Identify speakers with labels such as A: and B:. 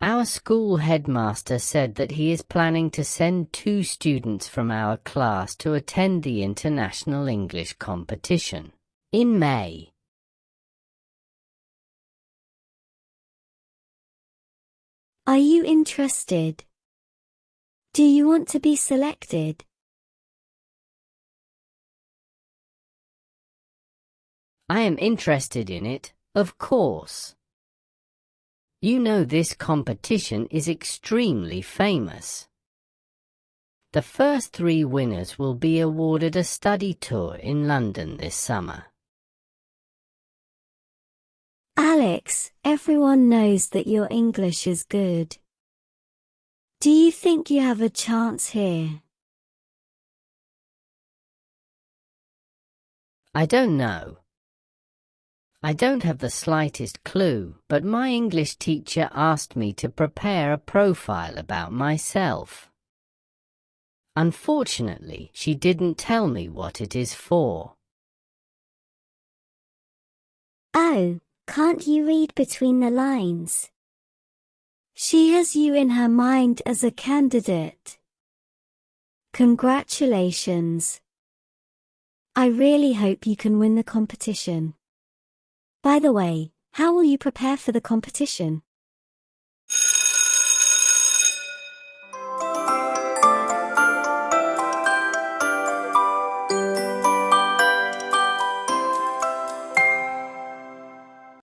A: Our school headmaster said that he is planning to send 2 students from our class to attend the International English competition in May.
B: Are you interested? Do you want to be selected?
A: I am interested in it, of course. You know this competition is extremely famous. The first 3 winners will be awarded a study tour in London this summer.
B: Alex, everyone knows that your English is good. Do you think you have a chance here?
A: I don't know. I don't have the slightest clue, but my English teacher asked me to prepare a profile about myself. Unfortunately, she didn't tell me what it is for.
B: Oh, can't you read between the lines? She has you in her mind as a candidate. Congratulations. I really hope you can win the competition. By the way, how will you prepare for the competition?